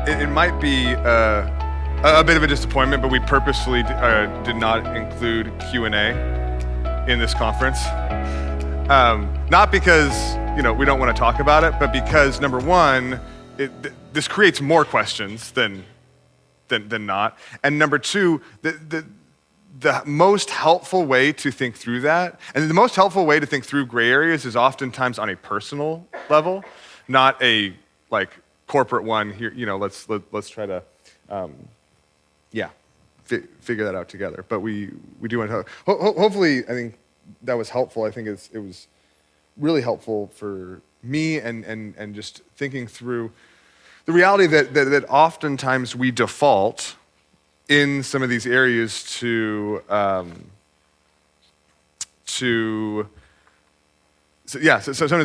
it might be a bit of a disappointment, but we purposefully did not include Q&A in this conference. Not because we don't want to talk about it, but because number one, this creates more questions than not, and number two, the most helpful way to think through that, and the most helpful way to think through gray areas is oftentimes on a personal level, not a corporate one here. Let's try to figure that out together. But we do want to hopefully, I think that was helpful. I think it was really helpful for me and just thinking through the reality that oftentimes we default in some of these areas to sometimes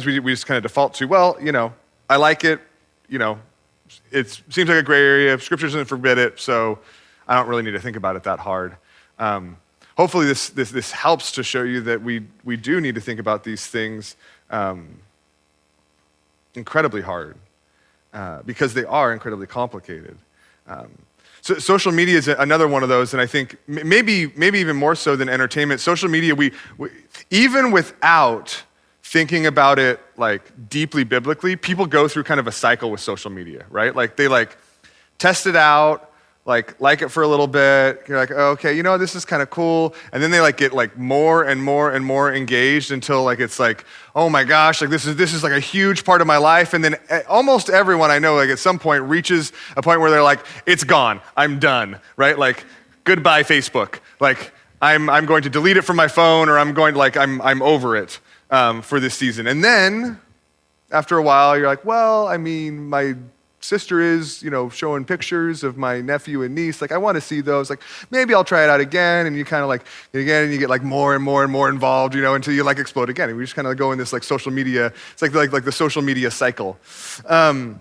we just kind of default to, I like it, it seems like a gray area, Scripture doesn't forbid it, so I don't really need to think about it that hard. Hopefully this helps to show you that we do need to think about these things incredibly hard because they are incredibly complicated. So social media is another one of those, and I think maybe even more so than entertainment. Social media, we even without thinking about it deeply biblically, people go through kind of a cycle with social media, right? They test it out, like it for a little bit. You're like, oh, okay, this is kind of cool. And then they get more and more and more engaged until it's oh my gosh, this is a huge part of my life. And then almost everyone I know at some point reaches a point where they're it's gone, I'm done, right? Goodbye Facebook. I'm going to delete it from my phone, or I'm going I'm over it for this season. And then after a while you're my sister is, showing pictures of my nephew and niece. I want to see those. Maybe I'll try it out again. And you kind of again, and you get more and more and more involved, until you explode again. And we just kind of go in this social media. It's like the social media cycle. But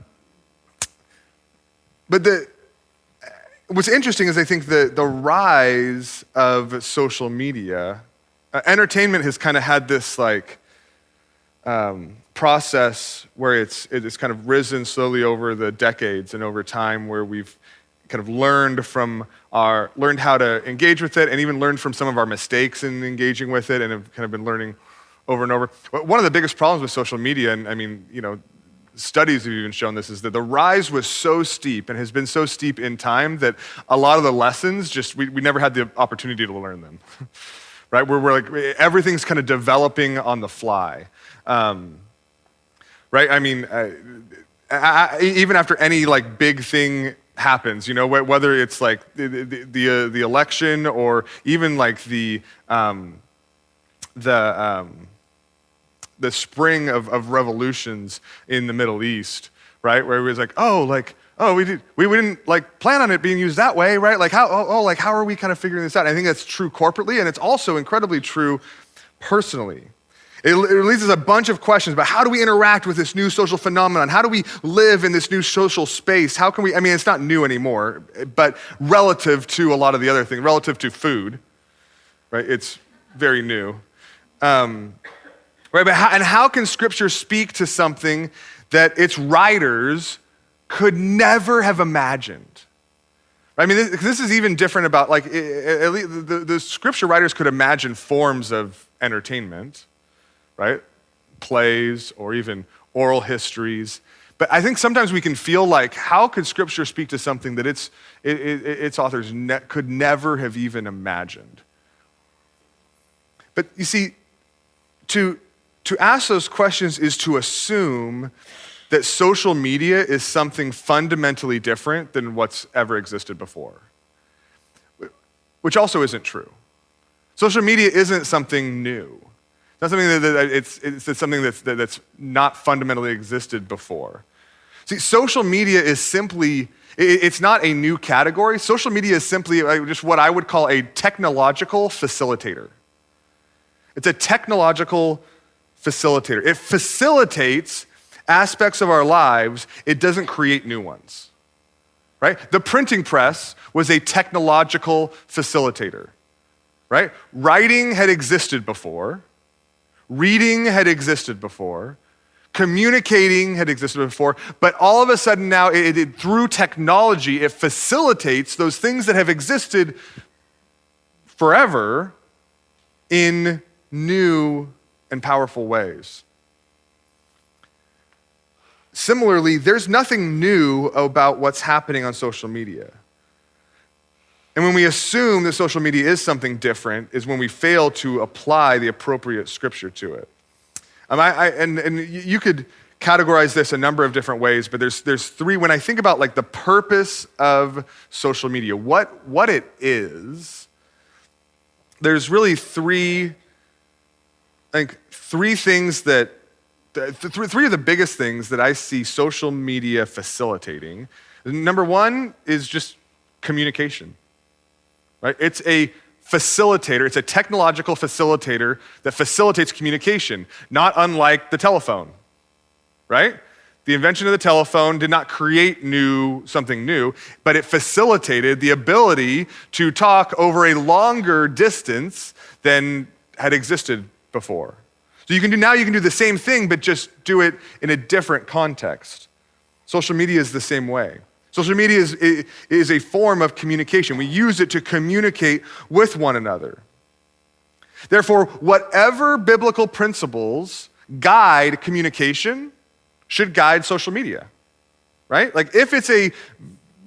what's interesting is I think the rise of social media, entertainment has kind of had this process where it's kind of risen slowly over the decades and over time, where we've kind of learned how to engage with it, and even learned from some of our mistakes in engaging with it, and have kind of been learning over and over. But one of the biggest problems with social media, and studies have even shown this, is that the rise was so steep and has been so steep in time that a lot of the lessons we never had the opportunity to learn them. Right? We're everything's kind of developing on the fly. Right? Even after any big thing happens, whether it's the election, or even the spring of revolutions in the Middle East, right? Where it was we didn't plan on it being used that way, right? How are we kind of figuring this out? And I think that's true corporately, and it's also incredibly true personally. It leads us a bunch of questions about how do we interact with this new social phenomenon? How do we live in this new social space? How can we, it's not new anymore, but relative to a lot of the other things, relative to food, right? It's very new. Right, but how can Scripture speak to something that its writers could never have imagined? This is even different about, at least the Scripture writers could imagine forms of entertainment, right? Plays, or even oral histories. But I think sometimes we can feel how could Scripture speak to something that its authors could never have even imagined? But you see, to ask those questions is to assume that social media is something fundamentally different than what's ever existed before, which also isn't true. Social media isn't something new. It's not something it's something that's not fundamentally existed before. See, social media is simply, it's not a new category. Social media is simply just what I would call a technological facilitator. It's a technological facilitator. It facilitates aspects of our lives. It doesn't create new ones, right? The printing press was a technological facilitator, right? Writing had existed before. Reading had existed before. Communicating had existed before, but all of a sudden now, through technology, it facilitates those things that have existed forever in new and powerful ways. Similarly, there's nothing new about what's happening on social media. And when we assume that social media is something different is when we fail to apply the appropriate scripture to it. And you could categorize this a number of different ways, but there's three. When I think about like the purpose of social media, what it is, there's really three things that, three of the biggest things that I see social media facilitating. Number one is just communication, right? It's a facilitator, it's a technological facilitator that facilitates communication, not unlike the telephone, right? The invention of the telephone did not create something new, but it facilitated the ability to talk over a longer distance than had existed before. So you can do the same thing, but just do it in a different context. Social media is the same way. Social media is a form of communication. We use it to communicate with one another. Therefore, whatever biblical principles guide communication should guide social media, right? Like if it's a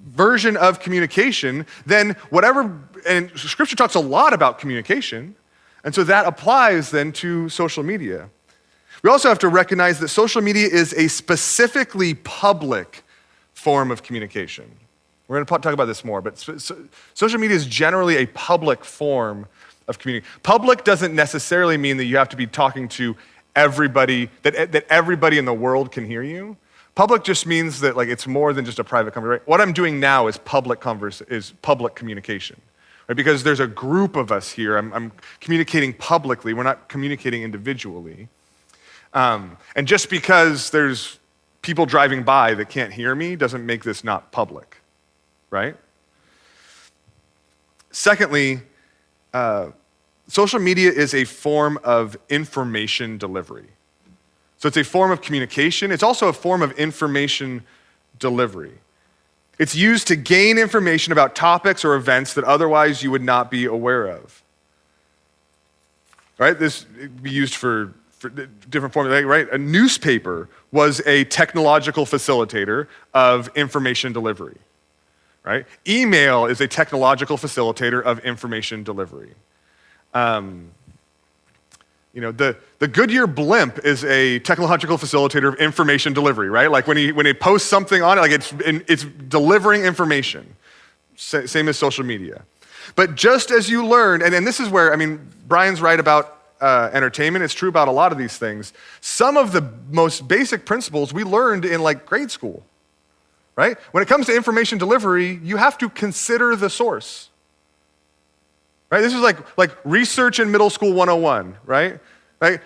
version of communication, then and Scripture talks a lot about communication, and so that applies then to social media. We also have to recognize that social media is a specifically public form of communication. We're going to talk about this more, but social media is generally a public form of communication. Public doesn't necessarily mean that you have to be talking to everybody, that everybody in the world can hear you. Public just means that like it's more than just a private conversation. Right? What I'm doing now is public communication, right? Because there's a group of us here. I'm communicating publicly. We're not communicating individually. And just because there's people driving by that can't hear me doesn't make this not public, right? Secondly, social media is a form of information delivery. So it's a form of communication. It's also a form of information delivery. It's used to gain information about topics or events that otherwise you would not be aware of. Right? This would be used for different forms, right? A newspaper was a technological facilitator of information delivery, right? Email is a technological facilitator of information delivery. The Goodyear blimp is a technological facilitator of information delivery, right? Like when he posts something on it, like it's delivering information. Same as social media. But just as you learned, and this is where, Brian's right about entertainment. It's true about a lot of these things. Some of the most basic principles we learned in like grade school, right? When it comes to information delivery, you have to consider the source, right? This is like research in middle school 101, right? Like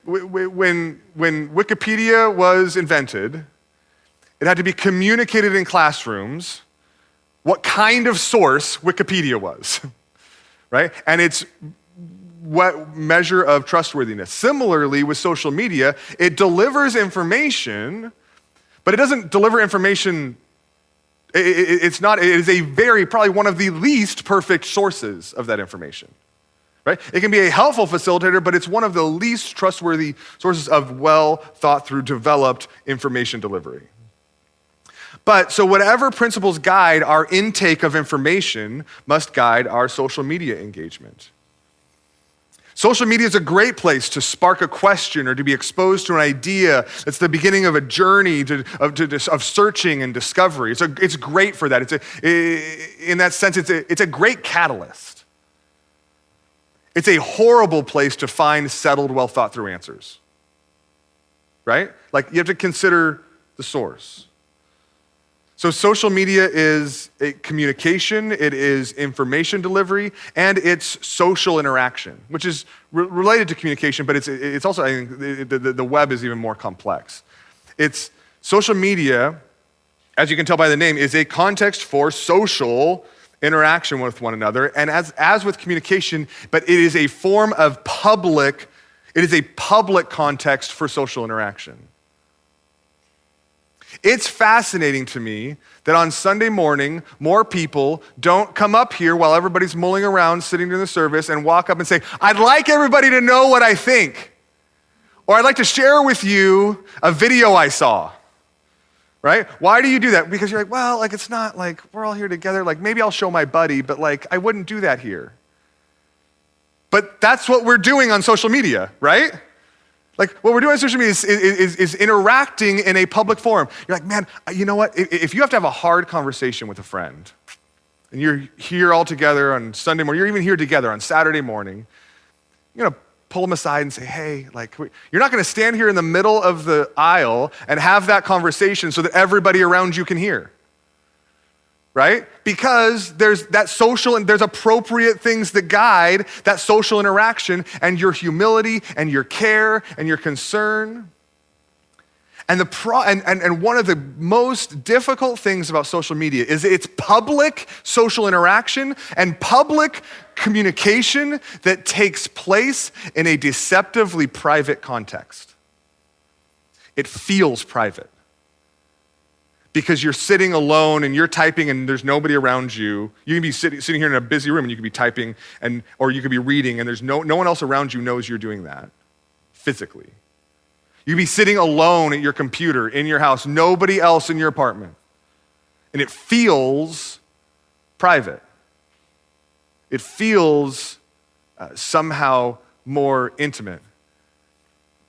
when Wikipedia was invented, it had to be communicated in classrooms what kind of source Wikipedia was, right? And it's what measure of trustworthiness. Similarly, with social media, it delivers information, but it doesn't deliver information. It is probably one of the least perfect sources of that information, right? It can be a helpful facilitator, but it's one of the least trustworthy sources of well thought through, developed information delivery. So whatever principles guide our intake of information must guide our social media engagement. Social media is a great place to spark a question or to be exposed to an idea. It's the beginning of a journey of searching and discovery. It's great for that. In that sense, it's a great catalyst. It's a horrible place to find settled, well thought through answers, right? Like you have to consider the source. So social media is a communication, it is information delivery, and it's social interaction, which is related to communication, but it's also, I think, the web is even more complex. It's social media, as you can tell by the name, is a context for social interaction with one another, and as with communication, but it is a form of public context for social interaction. It's fascinating to me that on Sunday morning, more people don't come up here while everybody's mulling around sitting in the service and walk up and say, I'd like everybody to know what I think. Or I'd like to share with you a video I saw, right? Why do you do that? Because you're like, well, like it's not like we're all here together. Like maybe I'll show my buddy, but like I wouldn't do that here. But that's what we're doing on social media, right? Like what we're doing on social media is interacting in a public forum. You're like, man, you know what? If you have to have a hard conversation with a friend and you're here all together on Sunday morning, you're even here together on Saturday morning, you're gonna pull them aside and say, hey, like, you're not gonna stand here in the middle of the aisle and have that conversation so that everybody around you can hear, right? Because there's that social and there's appropriate things that guide that social interaction and your humility and your care and your concern. And and one of the most difficult things about social media is it's public social interaction and public communication that takes place in a deceptively private context. It feels private because you're sitting alone and you're typing and there's nobody around you. You can be sitting here in a busy room and you could be typing or you could be reading and there's no one else around you knows you're doing that physically. You could be sitting alone at your computer in your house, nobody else in your apartment. And it feels private. It feels somehow more intimate.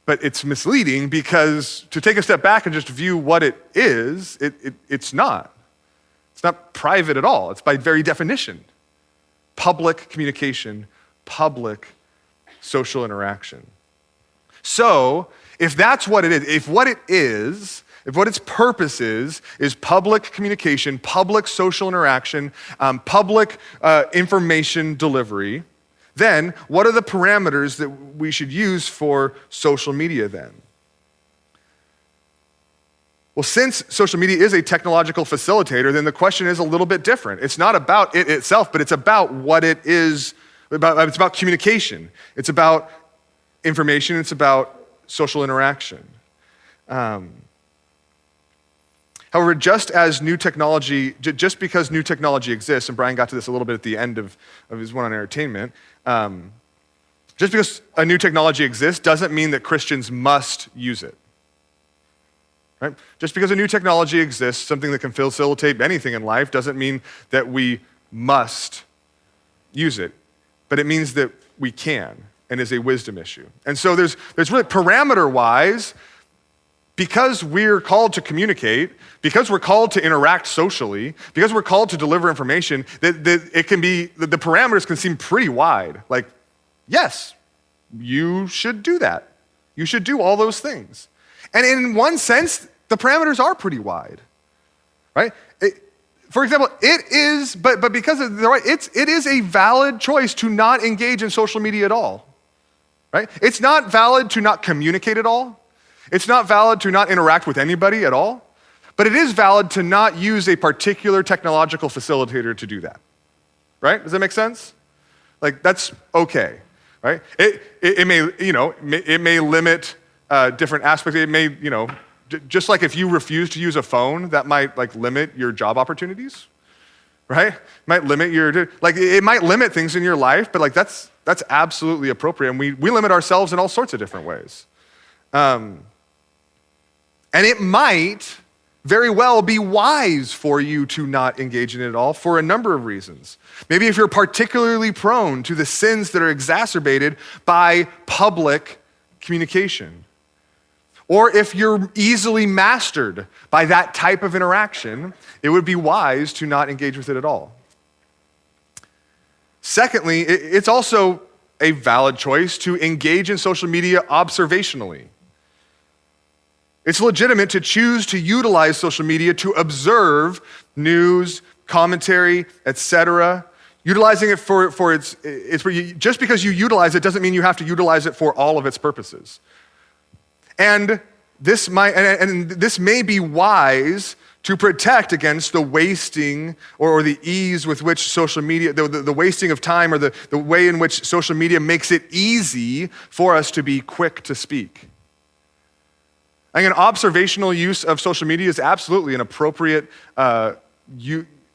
But it's misleading because to take a step back and just view what it is, it's not. It's not private at all. It's by very definition. Public communication, public social interaction. So, if that's what it is, if what its purpose is public communication, public social interaction, public information delivery, then what are the parameters that we should use for social media then? Well, since social media is a technological facilitator, then the question is a little bit different. It's not about it itself, but it's about what it is, it's about communication. It's about information, it's about social interaction. However, just because new technology exists, and Brian got to this a little bit at the end of his one on entertainment, just because a new technology exists doesn't mean that Christians must use it. Right? Just because a new technology exists, something that can facilitate anything in life, doesn't mean that we must use it, but it means that we can. And is a wisdom issue. And so there's really parameter-wise, because we're called to communicate, because we're called to interact socially, because we're called to deliver information, that it can be, the parameters can seem pretty wide. Like, yes, you should do that. You should do all those things. And in one sense, the parameters are pretty wide, right? For example, it is, but because of the right, it is a valid choice to not engage in social media at all. Right? It's not valid to not communicate at all. It's not valid to not interact with anybody at all. But it is valid to not use a particular technological facilitator to do that. Right? Does that make sense? Like that's okay. Right? It may limit different aspects. It may, just like if you refuse to use a phone, that might like limit your job opportunities. Right? It might limit it might limit things in your life, but like that's absolutely appropriate. And we limit ourselves in all sorts of different ways. And it might very well be wise for you to not engage in it at all for a number of reasons. Maybe if you're particularly prone to the sins that are exacerbated by public communication. Or if you're easily mastered by that type of interaction, it would be wise to not engage with it at all. Secondly, it's also a valid choice to engage in social media observationally. It's legitimate to choose to utilize social media to observe news, commentary, etc. Utilizing it for just because you utilize it doesn't mean you have to utilize it for all of its purposes. And this may be wise to protect against the wasting or the ease with which social media, the wasting of time or the way in which social media makes it easy for us to be quick to speak. I think an observational use of social media is absolutely an appropriate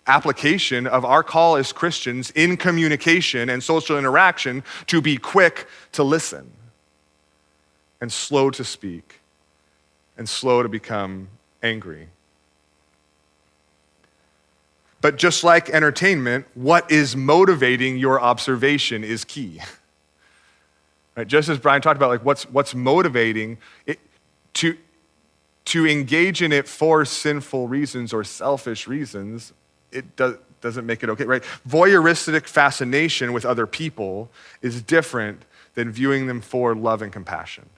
application of our call as Christians in communication and social interaction to be quick to listen and slow to speak and slow to become angry. But just like entertainment, what is motivating your observation is key. Right? Just as Brian talked about, like what's motivating it to engage in it for sinful reasons or selfish reasons, it doesn't make it okay, right? Voyeuristic fascination with other people is different than viewing them for love and compassion,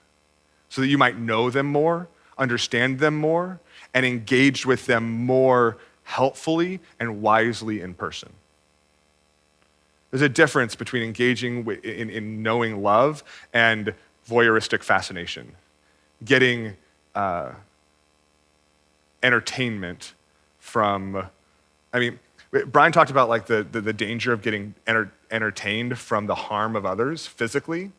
so that you might know them more, understand them more, and engage with them more helpfully and wisely in person. There's a difference between engaging in knowing love and voyeuristic fascination, getting entertainment from, Brian talked about like the danger of getting entertained from the harm of others physically.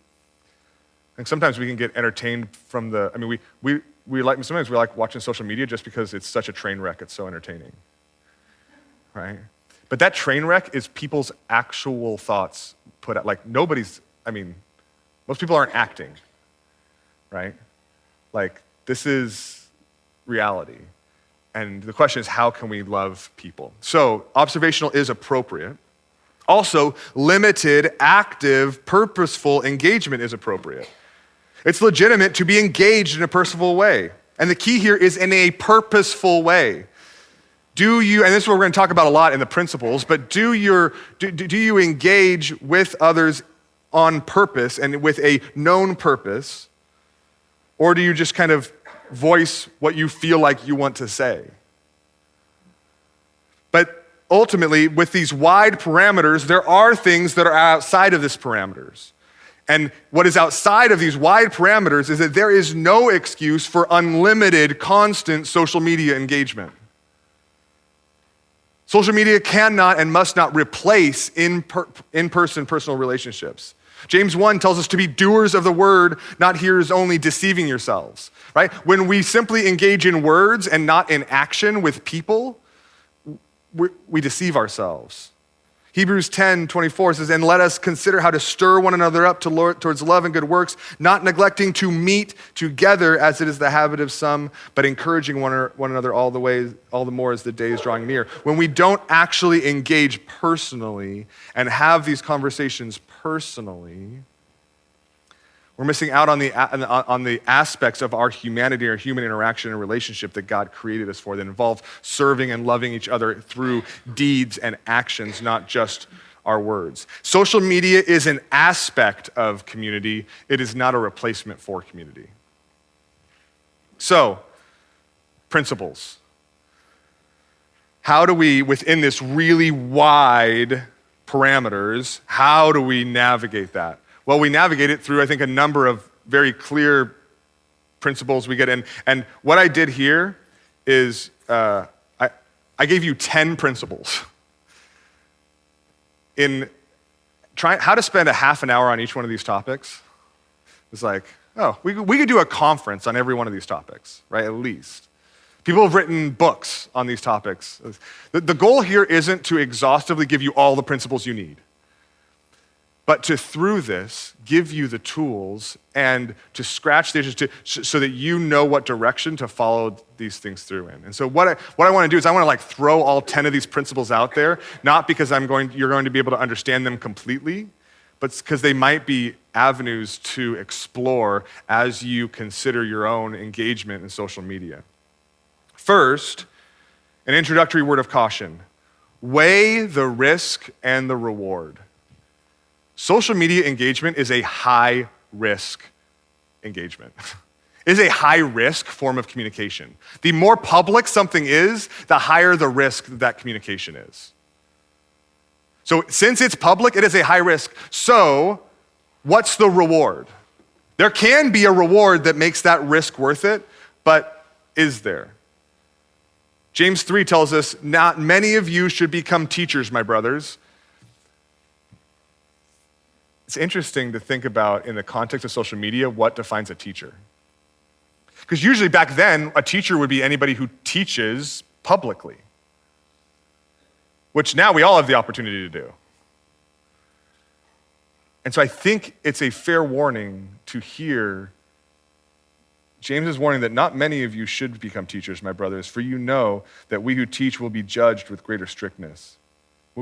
And sometimes we can get entertained from sometimes we like watching social media just because it's such a train wreck, it's so entertaining, right? But that train wreck is people's actual thoughts put out. Like most people aren't acting, right? Like this is reality. And the question is, how can we love people? So observational is appropriate. Also, limited, active, purposeful engagement is appropriate. It's legitimate to be engaged in a purposeful way. And the key here is in a purposeful way. Do you, and this is what we're going to talk about a lot in the principles, but do you engage with others on purpose and with a known purpose? Or do you just kind of voice what you feel like you want to say? But ultimately, with these wide parameters, there are things that are outside of these parameters. And what is outside of these wide parameters is that there is no excuse for unlimited, constant social media engagement. Social media cannot and must not replace in-person personal relationships. James 1 tells us to be doers of the word, not hearers only, deceiving yourselves, right? When we simply engage in words and not in action with people, we deceive ourselves. Hebrews 10:24 says, and let us consider how to stir one another up towards love and good works, not neglecting to meet together as it is the habit of some, but encouraging one another all the more as the day is drawing near. When we don't actually engage personally and have these conversations personally, we're missing out on the aspects of our humanity or human interaction and relationship that God created us for, that involve serving and loving each other through deeds and actions, not just our words. Social media is an aspect of community. It is not a replacement for community. So, principles. How do we, within this really wide parameters, how do we navigate that? Well, we navigate it through, I think, a number of very clear principles we get in. And what I did here is I gave you 10 principles in trying how to spend a half an hour on each one of these topics. It's like, we could do a conference on every one of these topics, right, at least. People have written books on these topics. The goal here isn't to exhaustively give you all the principles you need, but to, through this, give you the tools and to scratch the edges so that you know what direction to follow these things through in. And so what I want to do is I want to like throw all 10 of these principles out there, not because you're going to be able to understand them completely, but because they might be avenues to explore as you consider your own engagement in social media. First, an introductory word of caution. Weigh the risk and the reward. Social media engagement is a high-risk engagement. It is a high-risk form of communication. The more public something is, the higher the risk that communication is. So since it's public, it is a high risk. So what's the reward? There can be a reward that makes that risk worth it, but is there? James 3 tells us, not many of you should become teachers, my brothers. It's interesting to think about in the context of social media, what defines a teacher? Because usually back then, a teacher would be anybody who teaches publicly, which now we all have the opportunity to do. And so I think it's a fair warning to hear James' warning that not many of you should become teachers, my brothers, for you know that we who teach will be judged with greater strictness.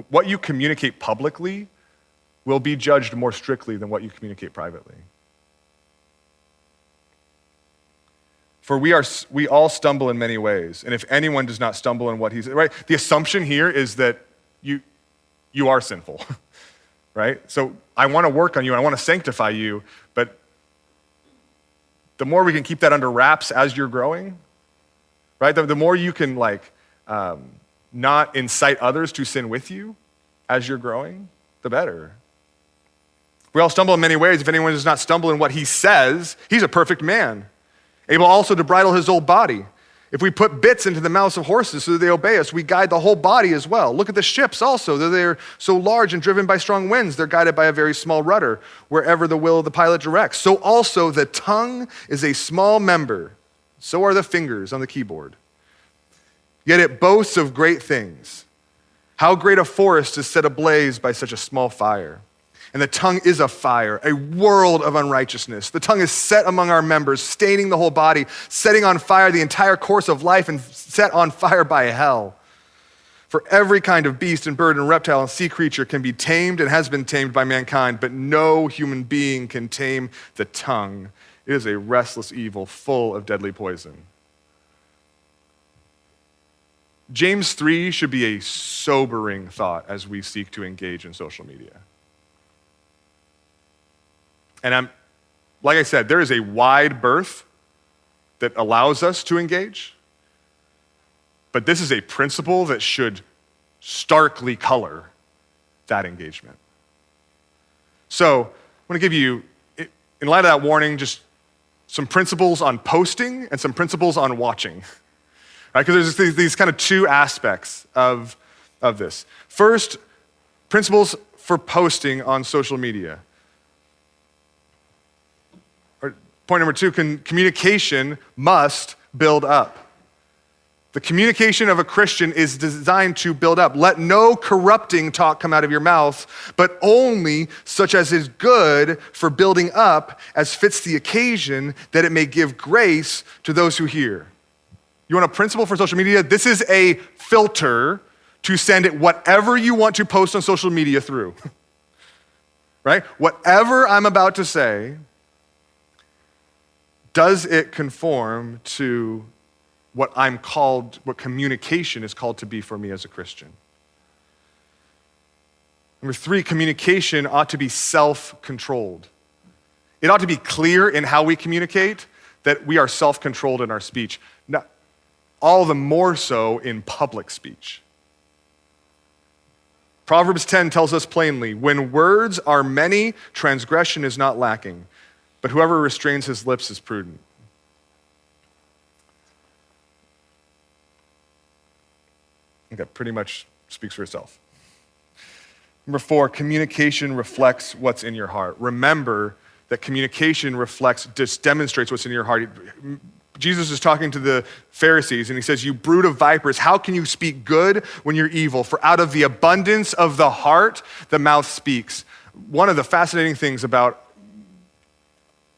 What you communicate publicly will be judged more strictly than what you communicate privately. For we all stumble in many ways, and if anyone does not stumble in what he's, right? The assumption here is that you are sinful, right? So I want to work on you, and I want to sanctify you, but the more we can keep that under wraps as you're growing, right? The more you can not incite others to sin with you as you're growing, the better. We all stumble in many ways. If anyone does not stumble in what he says, he's a perfect man, able also to bridle his whole body. If we put bits into the mouths of horses so that they obey us, we guide the whole body as well. Look at the ships also, though they're so large and driven by strong winds, they're guided by a very small rudder, wherever the will of the pilot directs. So also the tongue is a small member, so are the fingers on the keyboard. Yet it boasts of great things. How great a forest is set ablaze by such a small fire. And the tongue is a fire, a world of unrighteousness. The tongue is set among our members, staining the whole body, setting on fire the entire course of life, and set on fire by hell. For every kind of beast and bird and reptile and sea creature can be tamed and has been tamed by mankind, but no human being can tame the tongue. It is a restless evil full of deadly poison. James 3 should be a sobering thought as we seek to engage in social media. And like I said, there is a wide berth that allows us to engage, but this is a principle that should starkly color that engagement. So I'm going to give you, in light of that warning, just some principles on posting and some principles on watching. Right? Because there's these kind of two aspects of this. First, principles for posting on social media. Point number two, communication must build up. The communication of a Christian is designed to build up. Let no corrupting talk come out of your mouth, but only such as is good for building up as fits the occasion, that it may give grace to those who hear. You want a principle for social media? This is a filter to send it whatever you want to post on social media through. Right? Whatever I'm about to say, does it conform to what communication is called to be for me as a Christian? Number three, communication ought to be self-controlled. It ought to be clear in how we communicate that we are self-controlled in our speech, all the more so in public speech. Proverbs 10 tells us plainly, when words are many, transgression is not lacking, but whoever restrains his lips is prudent. I think that pretty much speaks for itself. Number four, communication reflects what's in your heart. Remember that communication demonstrates what's in your heart. Jesus is talking to the Pharisees and he says, you brood of vipers, how can you speak good when you're evil? For out of the abundance of the heart, the mouth speaks. One of the fascinating things about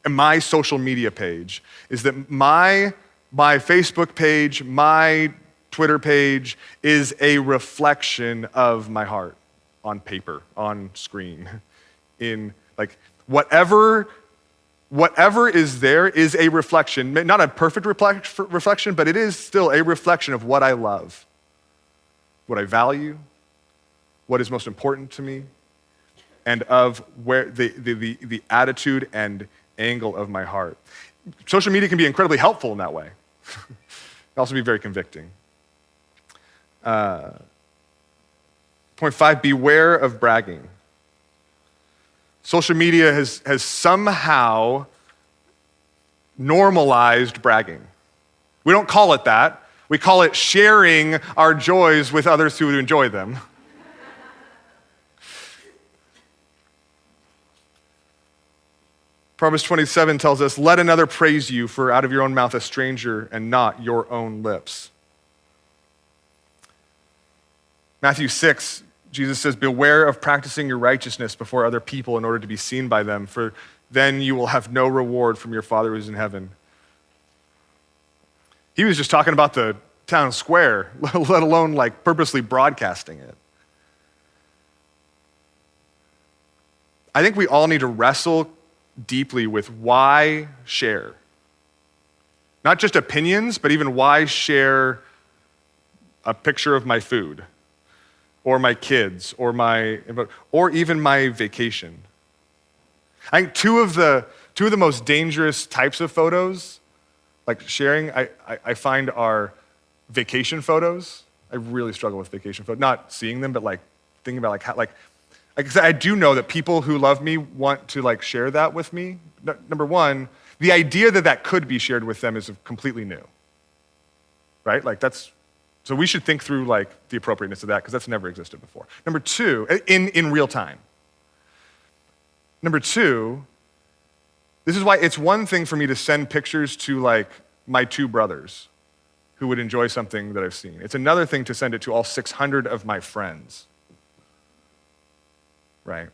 my social media page is that my Facebook page, my Twitter page is a reflection of my heart on paper, on screen. In like whatever is there is a reflection, not a perfect reflection, but it is still a reflection of what I love, what I value, what is most important to me, and of where the attitude and angle of my heart. Social media can be incredibly helpful in that way. It can also be very convicting. Point five, beware of bragging. Social media has somehow normalized bragging. We don't call it that. We call it sharing our joys with others who enjoy them. Proverbs 27 tells us, let another praise you, for out of your own mouth a stranger and not your own lips. Matthew 6, Jesus says, beware of practicing your righteousness before other people in order to be seen by them, for then you will have no reward from your Father who's in heaven. He was just talking about the town square, let alone like purposely broadcasting it. I think we all need to wrestle deeply with why share. Not just opinions, but even why share a picture of my food or my kids or even my vacation. I think two of the most dangerous types of photos, like sharing, I find are vacation photos. I really struggle with vacation photos. Not seeing them, but like thinking about I do know that people who love me want to like share that with me. Number one, the idea that that could be shared with them is completely new, right? So we should think through like the appropriateness of that because that's never existed before. Number two, in real time. Number two, this is why it's one thing for me to send pictures to like my two brothers who would enjoy something that I've seen. It's another thing to send it to all 600 of my friends, right?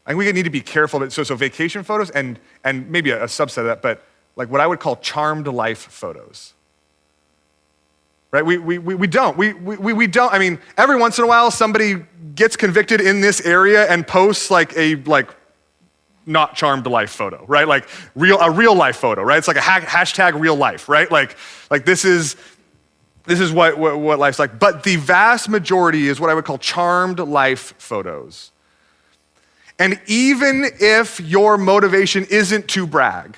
I think we need to be careful. But so vacation photos and maybe a subset of that, but like what I would call charmed life photos. Right? We don't. We don't. I mean, every once in a while somebody gets convicted in this area and posts like a not charmed life photo, right? Like a real life photo, right? It's like a hashtag real life, right? Like this is what life's like. But the vast majority is what I would call charmed life photos. And even if your motivation isn't to brag,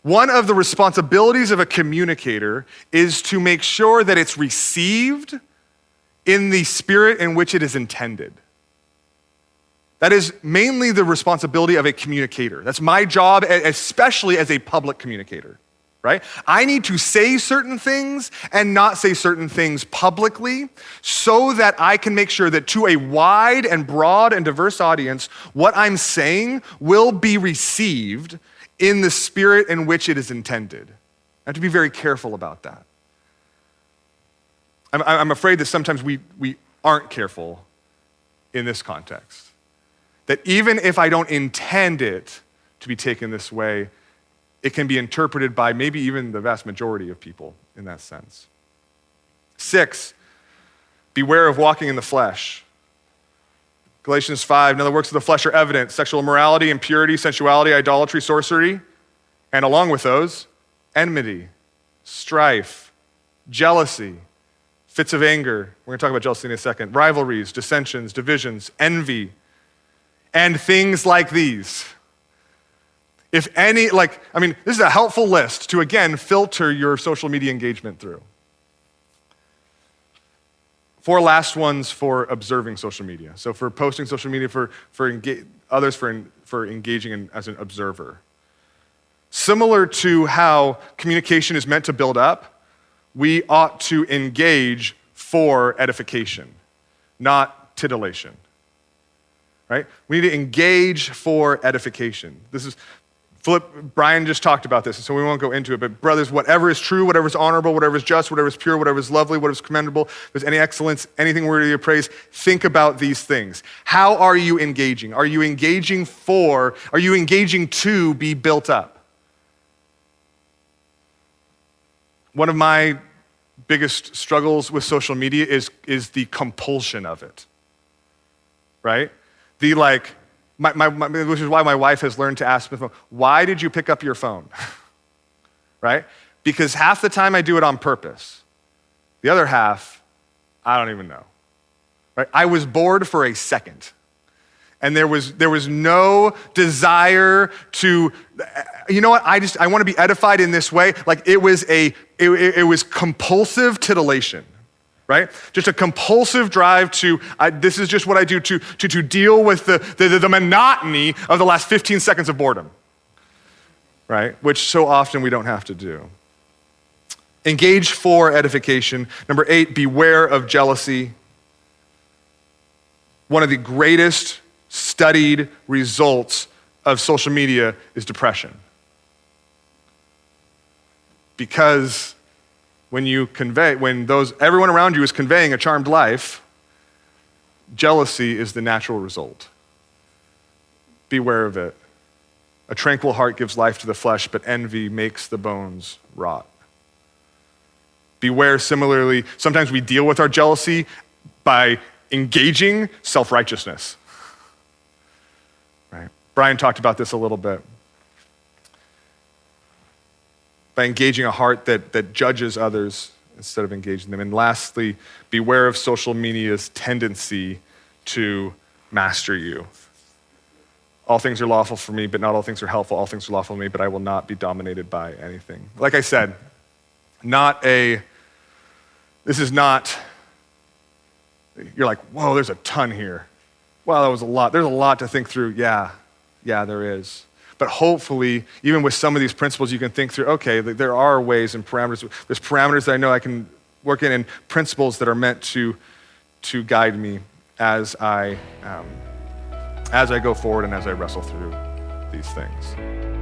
one of the responsibilities of a communicator is to make sure that it's received in the spirit in which it is intended. That is mainly the responsibility of a communicator. That's my job, especially as a public communicator, right? I need to say certain things and not say certain things publicly so that I can make sure that to a wide and broad and diverse audience, what I'm saying will be received in the spirit in which it is intended. I have to be very careful about that. I'm afraid that sometimes we aren't careful in this context. That even if I don't intend it to be taken this way, it can be interpreted by maybe even the vast majority of people in that sense. 6, beware of walking in the flesh. Galatians 5, now the works of the flesh are evident: sexual immorality, impurity, sensuality, idolatry, sorcery, and along with those, enmity, strife, jealousy, fits of anger. We're going to talk about jealousy in a second. Rivalries, dissensions, divisions, envy, and things like these. If any, this is a helpful list to, again, filter your social media engagement through. 4 last ones for observing social media. So for posting social media, for others for engaging as an observer. Similar to how communication is meant to build up, we ought to engage for edification, not titillation. Right? We need to engage for edification. Brian just talked about this, so we won't go into it, but brothers, whatever is true, whatever is honorable, whatever is just, whatever is pure, whatever is lovely, whatever is commendable, if there's any excellence, anything worthy of praise, think about these things. How are you engaging? Are you engaging to be built up? One of my biggest struggles with social media is the compulsion of it, right? Which is why my wife has learned to ask me, why did you pick up your phone? Right? Because half the time I do it on purpose. The other half, I don't even know. Right? I was bored for a second. And there was no desire to, you know what, I want to be edified in this way. Like it was compulsive titillation. Right? Just a compulsive drive to, this is just what I do to deal with the monotony of the last 15 seconds of boredom. Right? Which so often we don't have to do. Engage for edification. Number 8, beware of jealousy. One of the greatest studied results of social media is depression. Because when everyone around you is conveying a charmed life, jealousy is the natural result. Beware of it. A tranquil heart gives life to the flesh, but envy makes the bones rot. Beware, similarly, sometimes we deal with our jealousy by engaging self-righteousness. Right? Brian talked about this a little bit. By engaging a heart that judges others instead of engaging them. And lastly, beware of social media's tendency to master you. All things are lawful for me, but not all things are helpful. All things are lawful for me, but I will not be dominated by anything. Like I said, this is not, you're like, whoa, there's a ton here. Wow, that was a lot. There's a lot to think through. Yeah, there is. But hopefully, even with some of these principles, you can think through, okay, there are ways and parameters. There's parameters that I know I can work in, and principles that are meant to guide me as I go forward and as I wrestle through these things.